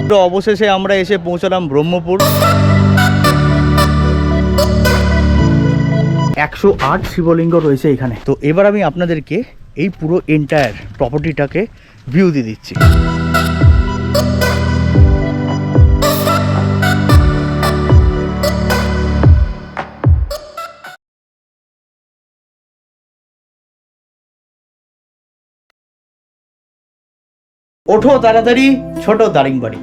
তো অবশেষে আমরা এসে পৌঁছলাম ব্রহ্মপুর। 108 শিবলিঙ্গ রয়েছে এখানে। তো এবার আমি আপনাদেরকে এই পুরো এন্টায়ার প্রপার্টিটাকে ভিউ দিয়ে দিচ্ছি। ওঠো তাড়াতাড়ি ছোট দারিংবাড়ি।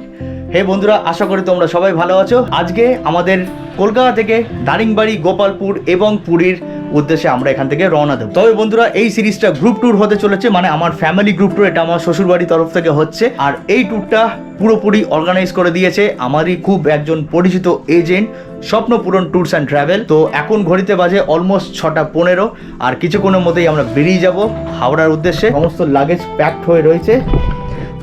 হে বন্ধুরা, আশা করি তোমরা সবাই ভালো আছো। আজকে আমাদের কলকাতা থেকে দারিংবাড়ি, গোপালপুর এবং পুরীর উদ্দেশ্যে আমরা এখান থেকে রওনা দেব। তবে বন্ধুরা, এই সিরিজটা গ্রুপ ট্যুর হতে চলেছে, মানে আমার ফ্যামিলি গ্রুপ ট্যুর। এটা আমার শ্বশুরবাড়ির তরফ থেকে হচ্ছে। আর এই ট্যুরটা পুরোপুরি অর্গানাইজ করে দিয়েছে আমারই খুব একজন পরিচিত agent, Swapnapuron tours and travel. তো এখন ঘড়িতে বাজে অলমোস্ট 6:15, আর কিছুক্ষণের মধ্যেই আমরা বেরিয়ে যাব হাওড়ার উদ্দেশ্যে। সমস্ত লাগেজ প্যাকড হয়ে রয়েছে,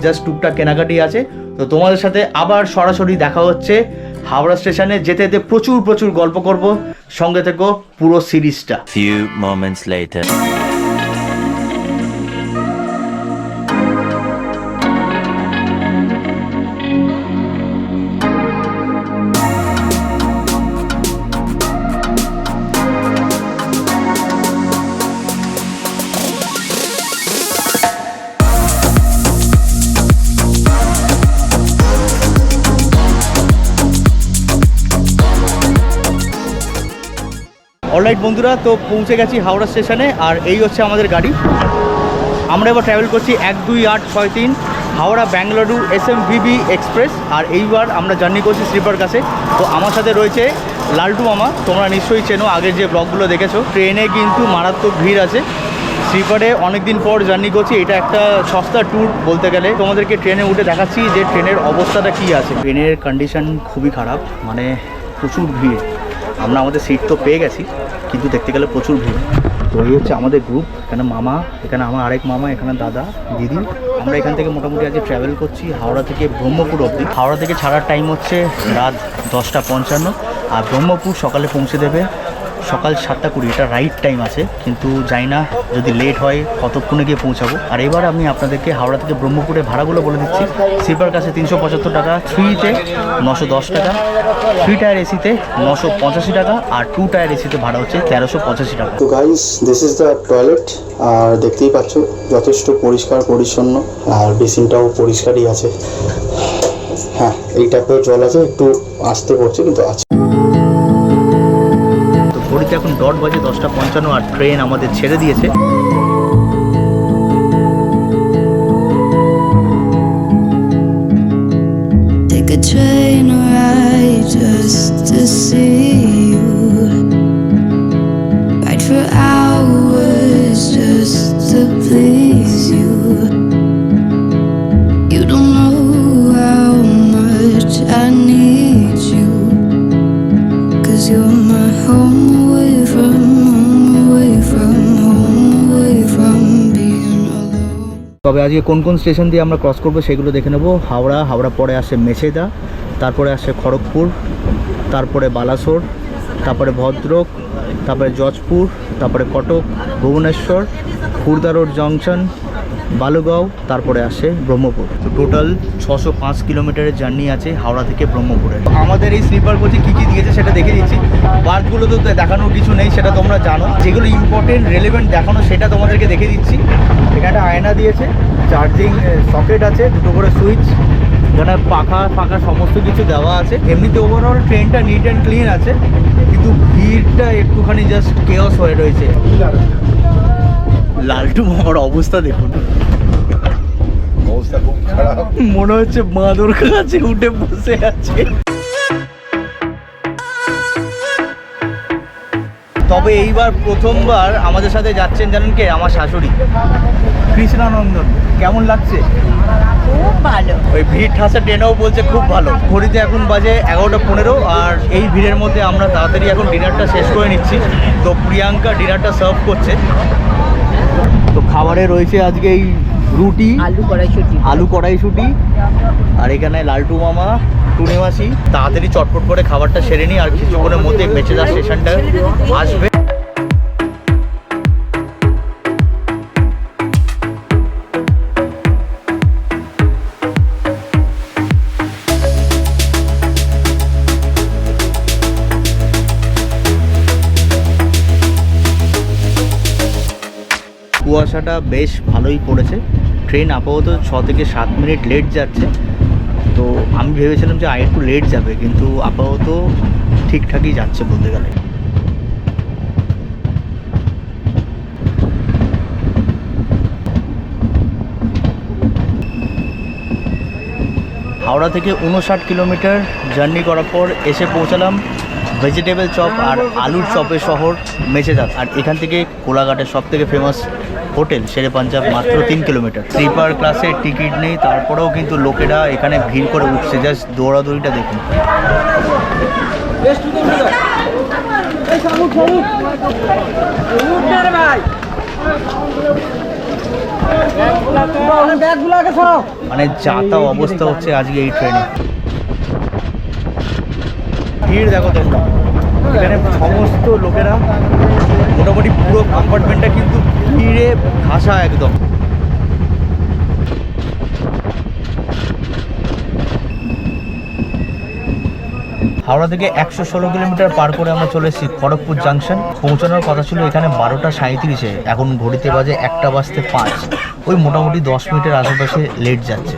জাস্ট টুকটাক কেনাকাটি আছে। তো তোমাদের সাথে আবার সরাসরি দেখা হচ্ছে হাওড়া স্টেশনে। যেতে যেতে প্রচুর গল্প করব। সঙ্গে থেকো পুরো সিরিজটা। Few moments later. অলরাইট বন্ধুরা, তো পৌঁছে গেছি হাওড়া স্টেশনে। আর এই হচ্ছে আমাদের গাড়ি। আমরা এবার ট্রাভেল করছি 12863 হাওড়া ব্যাঙ্গালুরু SMVB এক্সপ্রেস। আর এইবার আমরা জার্নি করছি স্লিপার কাছে। তো আমার সাথে রয়েছে লালটু মামা, তোমরা নিশ্চয়ই চেনো, আগের যে ব্লগগুলো দেখেছো। ট্রেনে কিন্তু মারাত্মক ভিড় আছে, স্লিপারে অনেকদিন পর জার্নি করছি। এটা একটা সস্তা ট্যুর বলতে গেলে। তোমাদেরকে ট্রেনে উঠে দেখাচ্ছি যে ট্রেনের অবস্থাটা কী আছে। ট্রেনের কন্ডিশন খুবই খারাপ, মানে প্রচুর ভিড়। আমরা আমাদের সিট তো পেয়ে গেছি, কিন্তু দেখতে গেলে প্রচুর ভিড়। তো এই হচ্ছে আমাদের গ্রুপ। এখানে মামা, এখানে আমার আরেক মামা, এখানে দাদা, দিদি। আমরা এখান থেকে মোটামুটি আজকে ট্রাভেল করছি হাওড়া থেকে ব্রহ্মপুর অবধি। হাওড়া থেকে ছাড়ার টাইম হচ্ছে রাত 10:55, আর ব্রহ্মপুর সকালে পৌঁছে দেবে সকাল 7:20। এটা রাইট টাইম আছে, কিন্তু জানি না যদি লেট হয় কতক্ষণে গিয়ে পৌঁছাবো। আর এবার আমি আপনাদেরকে হাওড়া থেকে ব্রহ্মপুরের ভাড়াগুলো বলে দিচ্ছি। স্লিপার কাছে 375 টাকা, 3তে 910 টাকা, 3 টায়ার এসিতে 985 টাকা, আর 2 টায়ার এসিতে ভাড়া হচ্ছে 1385 টাকা। তো guys, this is the toilet. আর দেখতেই পাচ্ছ যথেষ্ট পরিষ্কার পরিচ্ছন্ন, আর বেসিনটাও পরিষ্কারই আছে। হ্যাঁ, এই ট্যাপেও জল আছে, একটু আসতে পড়ছে কিন্তু আছে। ঘড়িতে এখন ডট বাজে 10:55, আর ট্রেন আমাদের ছেড়ে দিয়েছে। Take a train ride just to see you, ride for hours just to please you. You don't know how much I need you, 'cause you're my home. তবে আজকে কোন কোন স্টেশন দিয়ে আমরা ক্রস করবো সেগুলো দেখে নেবো। হাওড়া পরে আসে মেছেদা, তারপরে আসে খড়গপুর, তারপরে বালাসোর, তারপরে ভদ্রক, তারপরে জজপুর, তারপরে কটক, ভুবনেশ্বর, খুর্দা রোড জংশন, বালুগাঁও, তারপরে আসে ব্রহ্মপুর। তো টোটাল 605 কিলোমিটারের জার্নি আছে হাওড়া থেকে ব্রহ্মপুরে। আমাদের এই স্লিপার কোচে কী কী দিয়েছে সেটা দেখে দিচ্ছি। বার্থগুলো তো দেখানোর কিছু নেই, সেটা তোমরা জানো। যেগুলো ইম্পর্টেন্ট রেলেভেন্ট দেখানো সেটা তোমাদেরকে দেখে দিচ্ছি। এখানে আয়না দিয়েছে, চার্জিং সকেট আছে, দুটো করে সুইচ, এখানে পাখা সমস্ত কিছু দেওয়া আছে। এমনিতে ওভারঅল ট্রেনটা নিট অ্যান্ড ক্লিন আছে, কিন্তু ভিড়টা একটুখানি জাস্ট কেওস হয়ে রয়েছে। লালটু মামার অবস্থা দেখুন, অবস্থা খুব খারাপ। মনে হচ্ছে বাঁদর কাছে উঠে বসে আছে। তবে এইবার প্রথমবার আমাদের সাথে যাচ্ছেন জানেন কে? আমার শাশুড়ি, কৃষ্ণানন্দন। কেমন লাগছে? খুব ভালো। ওই ভিড় ঠাসা ট্রেনেও বলছে খুব ভালো। ঘড়িতে এখন বাজে 11:15, আর এই ভিড়ের মধ্যে আমরা তাড়াতাড়ি এখন ডিনারটা শেষ করে নিচ্ছি। তো প্রিয়াঙ্কা ডিনারটা সার্ভ করছে। তো খাবারে রয়েছে আজকে এই রুটি, আলু কড়াইশুঁটি, আর এখানে লালটু মামা, টুনি মাসি। তাড়াতাড়ি চটপট করে খাবারটা সেরে নিই, আর কিছুক্ষণের মধ্যে মেছেদা স্টেশনটা আসবে। কুয়াশাটা বেশ ভালোই পড়েছে। ট্রেন আপাতত 6 থেকে 7 মিনিট লেট যাচ্ছে। তো আমি ভেবেছিলাম যে আর একটু লেট যাবে, কিন্তু আপাতত ঠিকঠাকই যাচ্ছে বলতে গেলে। হাওড়া থেকে 59 কিলোমিটার জার্নি করার পর এসে পৌঁছালাম ভেজিটেবল চপ আর আলুর চপের শহর মেচেদাত। আর এখান থেকে কোলাঘাটের সব থেকে ফেমাস হোটেল শেরে পাঞ্জাব মাত্র 3 কিলোমিটার। স্লিপার ক্লাসের টিকিট নেই, তারপরেও কিন্তু লোকেরা এখানে ভিড় করে উঠছে। জাস্ট দৌড়াদৌড়িটা দেখুন। মানে যাতা অবস্থা হচ্ছে আজকে এই ট্রেনে। ভিড় দেখো তোমরা, এখানে সমস্ত লোকেরা মোটামুটি পুরো কম্পার্টমেন্টটা কিন্তু ভিড়ে ঘাসা একদম। হাওড়া থেকে 116 কিলোমিটার পার করে আমরা চলে এসেছি খড়গপুর জাংশন। পৌঁছানোর কথা ছিল এখানে 12টা 37-এ, এখন ঘড়িতে বাজে 1টা বাজতে 5। ওই মোটামুটি 10 মিনিটের আশেপাশে লেট যাচ্ছে।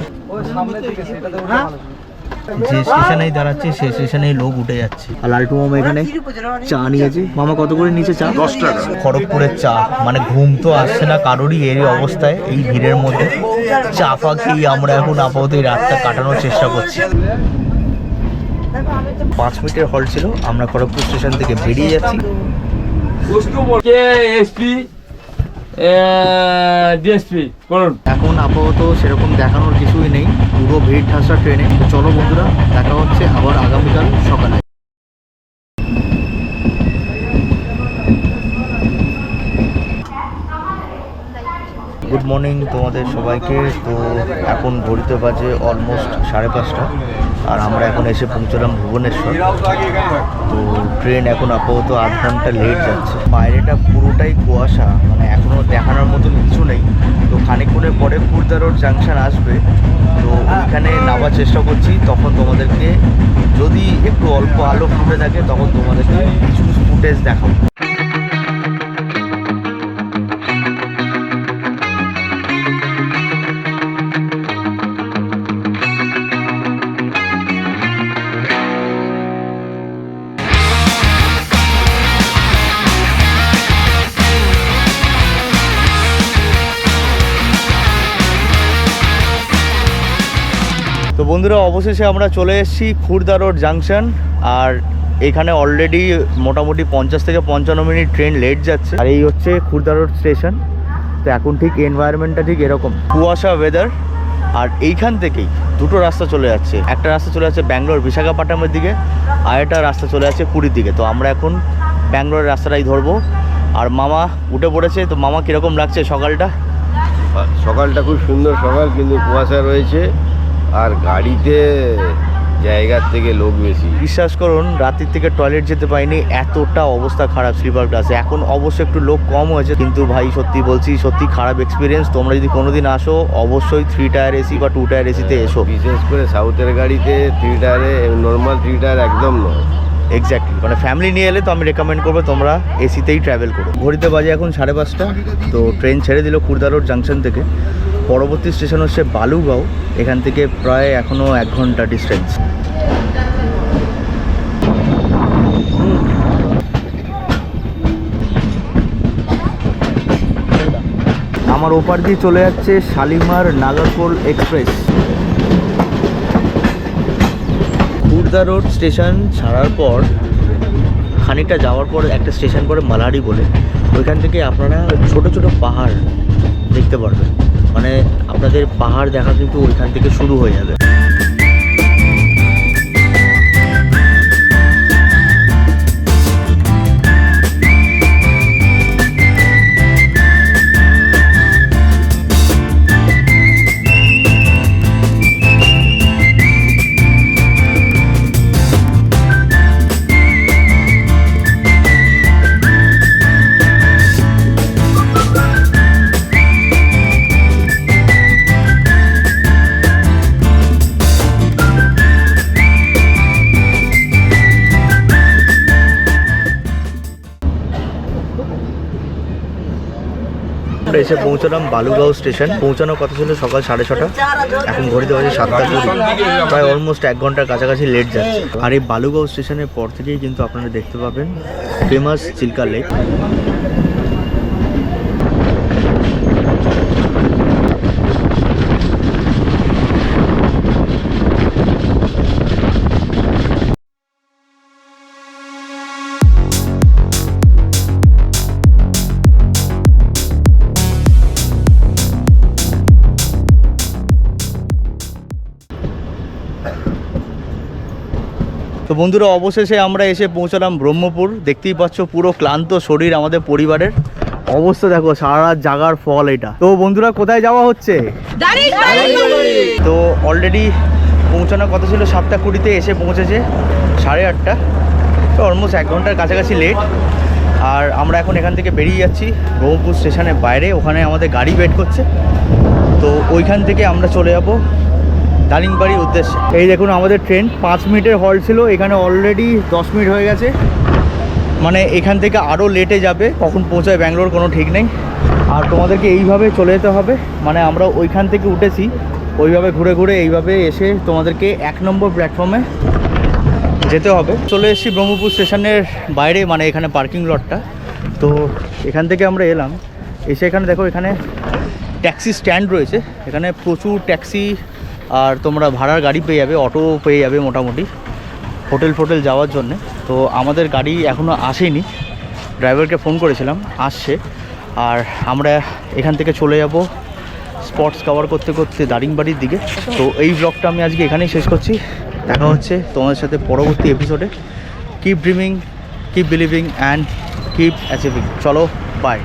যে স্টেশনেই দাঁড়াচ্ছে সেই স্টেশনেই লোক উঠে যাচ্ছে। আর লালটু মামা এখানে চা নিয়েছে। মামা কত করে নিচে চা? 10 টাকা। খড়গপুরের চা, মানে ঘুম তো আসছে না কারোরই এই অবস্থায়, এই ভিড়ের মধ্যে চা ফা খেয়ে আমরা এখন আপাতত এই রাতটা কাটানোর চেষ্টা করছি। 5 মিনিটের হল্ট ছিল, আমরা খড়গপুর স্টেশন থেকে বেরিয়ে যাচ্ছি। এখন আপাতত সেরকম দেখানোর কিছুই নেই, পুরো ভিড় ঠাসা ট্রেনে। চলো বন্ধুরা, দেখা হচ্ছে আবার আগামীকাল সকালে। গুড মর্নিং তোমাদের সবাইকে। তো এখন ঘড়িতে বাজে অলমোস্ট 5:30, আর আমরা এখন এসে পৌঁছলাম ভুবনেশ্বর। তো ট্রেন এখন আপাতত 8 ঘন্টা লেট যাচ্ছে। বাইরেটা পুরোটাই কুয়াশা, মানে এখনও দেখানোর মতন কিছু নেই। তো খানিকক্ষণের পরে খুর্দা রোড জাংশন আসবে, তো ওইখানে নামার চেষ্টা করছি। তখন তোমাদেরকে যদি একটু অল্প আলো ফুটে থাকে তখন তোমাদেরকে কিছু ফুটেজ দেখাবো। তো বন্ধুরা, অবশেষে আমরা চলে এসেছি খুর্দা রোড জাংশন। আর এখানে অলরেডি মোটামুটি 50 থেকে 55 মিনিট ট্রেন লেট যাচ্ছে। আর এই হচ্ছে খুর্দা রোড স্টেশন। তো এখন ঠিক এনভায়রনমেন্টটা ঠিক এরকম, কুয়াশা ওয়েদার। আর এইখান থেকেই দুটো রাস্তা চলে যাচ্ছে। একটা রাস্তা চলে যাচ্ছে ব্যাঙ্গালোর বিশাখাপট্টনমের দিকে, আর একটা রাস্তা চলে যাচ্ছে পুরীর দিকে। তো আমরা এখন ব্যাঙ্গালোরের রাস্তাটাই ধরবো। আর মামা উঠে পড়েছে। তো মামা কীরকম লাগছে সকালটা? সকালটা খুব সুন্দর সকাল, কিন্তু কুয়াশা রয়েছে আর গাড়িতে জায়গার থেকে লোক বেশি। বিশ্বাস করুন, রাত্রির থেকে টয়লেট যেতে পারিনি, এতটা অবস্থা খারাপ স্লিপার ক্লাসে। এখন অবশ্য একটু লোক কম হয়েছে, কিন্তু ভাই সত্যি বলছি, সত্যি খারাপ এক্সপিরিয়েন্স। তোমরা যদি কোনোদিন আসো অবশ্যই 3 টায়ার এসি বা 2 টায়ার এসিতে এসো। বিশেষ করে সাউথের গাড়িতে 3 টায়ারে, নর্মাল 3 টায়ার একদম নয়। এক্স্যাক্টলি, মানে ফ্যামিলি নিয়ে এলে তো আমি রেকমেন্ড করবো তোমরা এসিতেই ট্রাভেল করো। ঘড়িতে বাজে এখন 5:30। তো ট্রেন ছেড়ে দিল খুর্দা রোড জাংশন থেকে। পরবর্তী স্টেশন হচ্ছে বালুগাঁও। এখান থেকে প্রায় এখনও 1 ঘন্টা ডিস্টেন্স। আমার ওপার দিয়ে চলে যাচ্ছে Shalimar Nagercoil express. Khurda road station ছাড়ার পর খানিকটা যাওয়ার পর একটা স্টেশন পরে মালারি বলে, ওইখান থেকে আপনারা ছোট ছোট পাহাড় দেখতে পারবেন। মানে আপনাদের পাহাড় দেখা কিন্তু ওইখান থেকে শুরু হয়ে যাবে। আমরা এসে পৌঁছলাম বালুগাঁও স্টেশন। পৌঁছানোর কথা ছিল সকাল 6:30, এখন ঘড়িতে বাজে 7:20, প্রায় অলমোস্ট 1 ঘন্টার কাছাকাছি লেট যাচ্ছে। আর এই বালুগাঁও স্টেশনের পর থেকেই কিন্তু আপনারা দেখতে পাবেন ফেমাস চিল্কা লেক। তো বন্ধুরা, অবশেষে আমরা এসে পৌঁছলাম ব্রহ্মপুর। দেখতেই পাচ্ছ পুরো ক্লান্ত শরীর আমাদের পরিবারের অবস্থা দেখো, সারা রাত জাগার ফল এটা। তো বন্ধুরা, কোথায় যাওয়া হচ্ছে? তো অলরেডি পৌঁছানোর কথা ছিল 7:20, এসে পৌঁছেছে 8:30, তো অলমোস্ট 1 ঘন্টার কাছাকাছি লেট। আর আমরা এখন এখান থেকে বেরিয়ে যাচ্ছি ব্রহ্মপুর স্টেশনের বাইরে, ওখানে আমাদের গাড়ি ওয়েট করছে। তো ওইখান থেকে আমরা চলে যাব দারিংবাড়ির উদ্দেশ্যে। এই দেখুন আমাদের ট্রেন 5 মিনিটের হল্ট ছিল, এখানে অলরেডি 10 মিনিট হয়ে গেছে। মানে এখান থেকে আরও লেটে যাবে, কখন পৌঁছায় ব্যাঙ্গালোর কোনো ঠিক নেই। আর তোমাদেরকে এইভাবে চলে যেতে হবে, মানে আমরা ওইখান থেকে উঠেছি, ওইভাবে ঘুরে ঘুরে এইভাবে এসে তোমাদেরকে 1 নম্বর প্ল্যাটফর্মে যেতে হবে। চলে এসেছি ব্রহ্মপুর স্টেশনের বাইরে, মানে এখানে পার্কিং লটটা। তো এখান থেকে আমরা এলাম, এসে এখানে দেখো এখানে ট্যাক্সি স্ট্যান্ড রয়েছে, এখানে প্রচুর ট্যাক্সি আর তোমরা ভাড়ার গাড়ি পেয়ে যাবে, অটো পেয়ে যাবে মোটামুটি হোটেল যাওয়ার জন্যে। তো আমাদের গাড়ি এখনও আসেনি, ড্রাইভারকে ফোন করেছিলাম, আসছে। আর আমরা এখান থেকে চলে যাব স্পটস কভার করতে করতে দারিংবাড়ির দিকে। তো এই ব্লগটা আমি আজকে এখানেই শেষ করছি। দেখা হচ্ছে তোমাদের সাথে পরবর্তী এপিসোডে। Keep dreaming, keep believing and keep achieving. চলো, বাই।